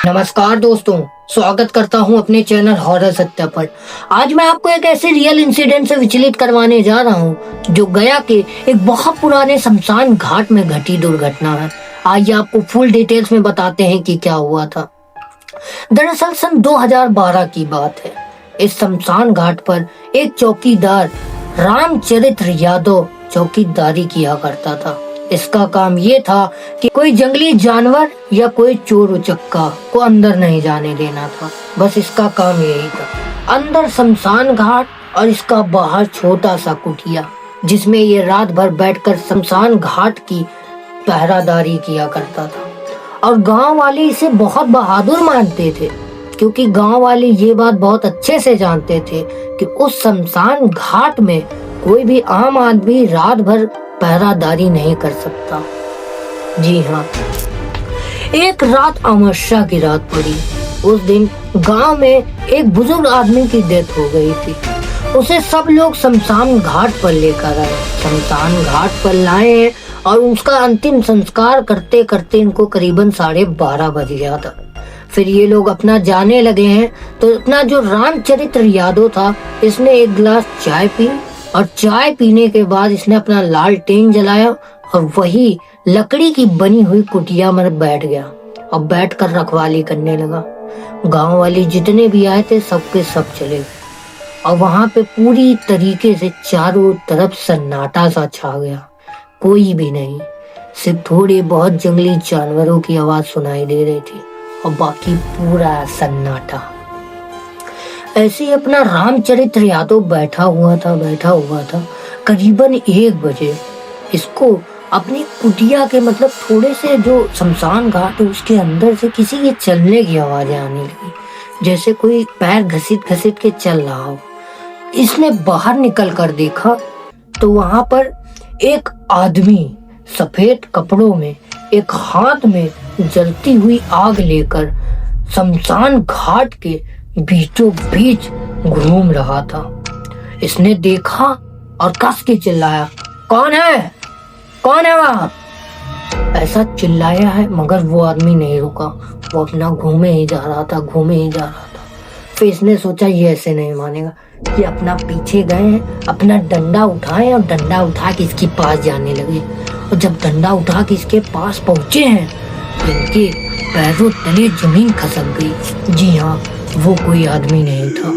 नमस्कार दोस्तों, स्वागत करता हूं अपने चैनल हॉरर सत्या पर। आज मैं आपको एक ऐसे रियल इंसिडेंट से विचलित करवाने जा रहा हूं जो गया के एक बहुत पुराने शमशान घाट में घटी दुर्घटना है। आइए आपको फुल डिटेल्स में बताते हैं कि क्या हुआ था। दरअसल सन 2012 की बात है। इस शमशान घाट पर एक चौकीदार रामचरित्र यादव चौकीदारी किया करता था। इसका काम ये था कि कोई जंगली जानवर या कोई चोर उचक्का को अंदर नहीं जाने देना था। बस इसका काम यही था। अंदर शमशान घाट और इसका बाहर छोटा सा कुटिया, जिसमें ये रात भर बैठकर शमशान घाट की पहरादारी किया करता था। और गांव वाले इसे बहुत बहादुर मानते थे, क्योंकि गांव वाले ये बात बहुत अच्छे से जानते थे कि उस शमशान घाट में कोई भी आम आदमी रात भर पहरादारी नहीं कर सकता। जी हाँ, एक रात अमावस्या की रात पड़ी। उस दिन गांव में एक बुजुर्ग आदमी की डेथ हो गई थी। उसे सब लोग शमशान घाट पर लेकर आए। शमशान घाट पर लाए और उसका अंतिम संस्कार करते करते इनको करीबन 12:30 बज गया था। फिर ये लोग अपना जाने लगे हैं तो अपना जो रामचरित्र यादव था, इसने एक गिलास चाय पी और चाय पीने के बाद इसने अपना लालटेन जलाया और वही लकड़ी की बनी हुई कुटिया में बैठ गया और बैठकर रखवाली करने लगा। गांव वाले जितने भी आए थे सबके सब चले गए और वहां पे पूरी तरीके से चारों तरफ सन्नाटा सा छा गया। कोई भी नहीं, सिर्फ थोड़े बहुत जंगली जानवरों की आवाज सुनाई दे रही थी और बाकी पूरा सन्नाटा। ऐसे ही अपना रामचरित्र यादव बैठा हुआ था। करीबन 1 बजे इसको अपनी कुटिया के मतलब थोड़े से जो शमशान घाट है उसके अंदर से किसी के चलने की आवाजें आने लगी, जैसे कोई पैर घसीट घसीट के चल रहा हो। इसने बाहर निकल कर देखा तो वहां पर एक आदमी सफेद कपड़ों में, एक हाथ में जलती हुई आग लेकर शमशान घाट के बीचों बीच घूम रहा था। इसने देखा और कस के चिल्लाया, कौन है वहाँ? ऐसा चिल्लाया है मगर वो आदमी नहीं रुका। वो अपना घूमे ही जा रहा था। फिर इसने सोचा ये ऐसे नहीं मानेगा, कि अपना पीछे गए हैं, अपना डंडा उठाए और डंडा उठा के इसके पास जाने लगे। और जब डंडा उठा के इसके पास पहुंचे हैं तो इनके पैरों तले जमीन खसक गई। जी हाँ, वो कोई आदमी नहीं था,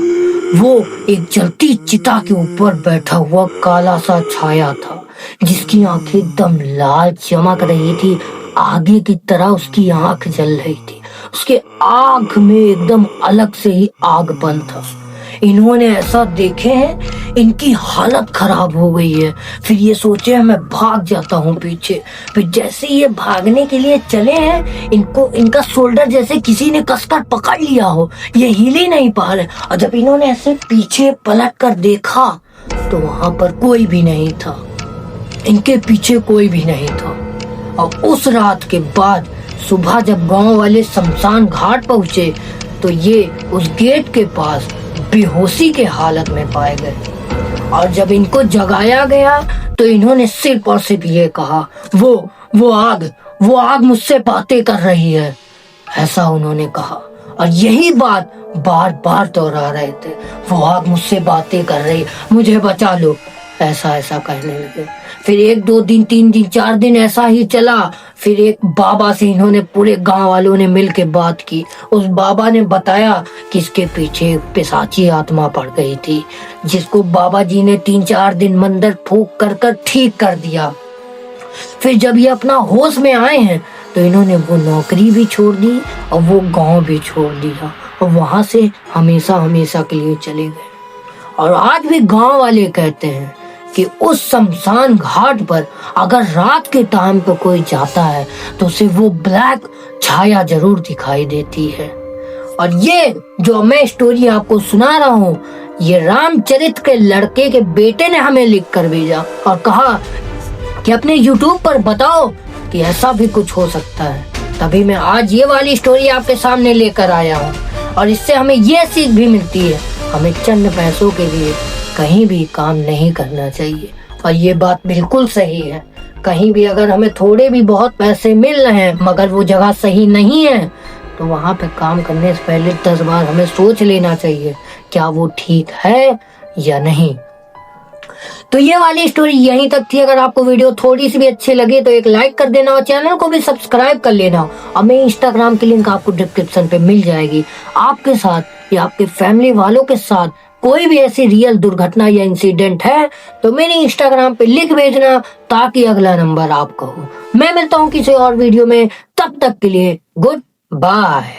वो एक जलती चिता के ऊपर बैठा हुआ काला सा छाया था, जिसकी आंखें एकदम लाल चमक रही थी। आगे की तरह उसकी आंख जल रही थी। उसके आंख में एकदम अलग से ही आगपन था। इन्होंने ऐसा देखे हैं, इनकी हालत खराब हो गई है। फिर ये सोचे मैं भाग जाता हूँ पीछे। फिर जैसे ये भागने के लिए चले हैं, इनका शोल्डर जैसे किसी ने कसकर पकड़ लिया हो, ये हिल ही नहीं पा रहे। और जब इन्होंने ऐसे पीछे पलट कर देखा तो वहां पर कोई भी नहीं था, इनके पीछे कोई भी नहीं था। और उस रात के बाद सुबह जब गांव वाले शमशान घाट पहुंचे तो ये उस गेट के पास बेहोशी के हालत में पाए गए। और जब इनको जगाया गया तो इन्होंने सिर्फ और सिर्फ ये कहा, वो आग मुझसे बातें कर रही है, ऐसा उन्होंने कहा। और यही बात बार बार दोहरा रहे थे, वो आग मुझसे बातें कर रही, मुझे बचा लो, ऐसा कहने लगे। फिर 1 2 दिन 3 दिन 4 दिन ऐसा ही चला। फिर एक बाबा से इन्होंने पूरे गांव वालों ने मिल के बात की। उस बाबा ने बताया कि इसके पीछे पिशाची आत्मा पड़ गई थी, जिसको बाबा जी ने 3-4 दिन मंदिर फूंक कर ठीक कर दिया। फिर जब ये अपना होश में आए हैं तो इन्होंने वो नौकरी भी छोड़ दी और वो गांव भी छोड़ दिया और वहां से हमेशा के लिए चले गए। और आज भी गांव वाले कहते हैं कि उस शमशान घाट पर अगर रात के टाइम पर कोई जाता है तो उसे वो ब्लैक छाया जरूर दिखाई देती है। और ये जो मैं स्टोरी आपको सुना रहा हूँ, ये रामचरित्र के लड़के के बेटे ने हमें लिख कर भेजा और कहा कि अपने YouTube पर बताओ कि ऐसा भी कुछ हो सकता है। तभी मैं आज ये वाली स्टोरी आपके सामने लेकर आया हूँ। और इससे हमें ये सीख भी मिलती है, हमें चंद पैसों के लिए कहीं भी काम नहीं करना चाहिए। और ये बात बिल्कुल सही है। कहीं भी अगर हमें थोड़े भी बहुत पैसे मिल रहे हैं मगर वो जगह सही नहीं है तो वहां पे काम करने से पहले 10 बार हमें सोच लेना चाहिए क्या वो ठीक है या नहीं। तो ये वाली स्टोरी यहीं तक थी। अगर आपको वीडियो थोड़ी सी भी अच्छी लगे तो एक लाइक कर देना और चैनल को भी सब्सक्राइब कर लेना। और मेरी इंस्टाग्राम की लिंक आपको डिस्क्रिप्शन पे मिल जाएगी। आपके साथ या आपके फैमिली वालों के साथ कोई भी ऐसी रियल दुर्घटना या इंसिडेंट है तो मेरी इंस्टाग्राम पे लिख भेजना ताकि अगला नंबर आपका हो। मैं मिलता हूँ किसी और वीडियो में, तब तक के लिए गुड बाय।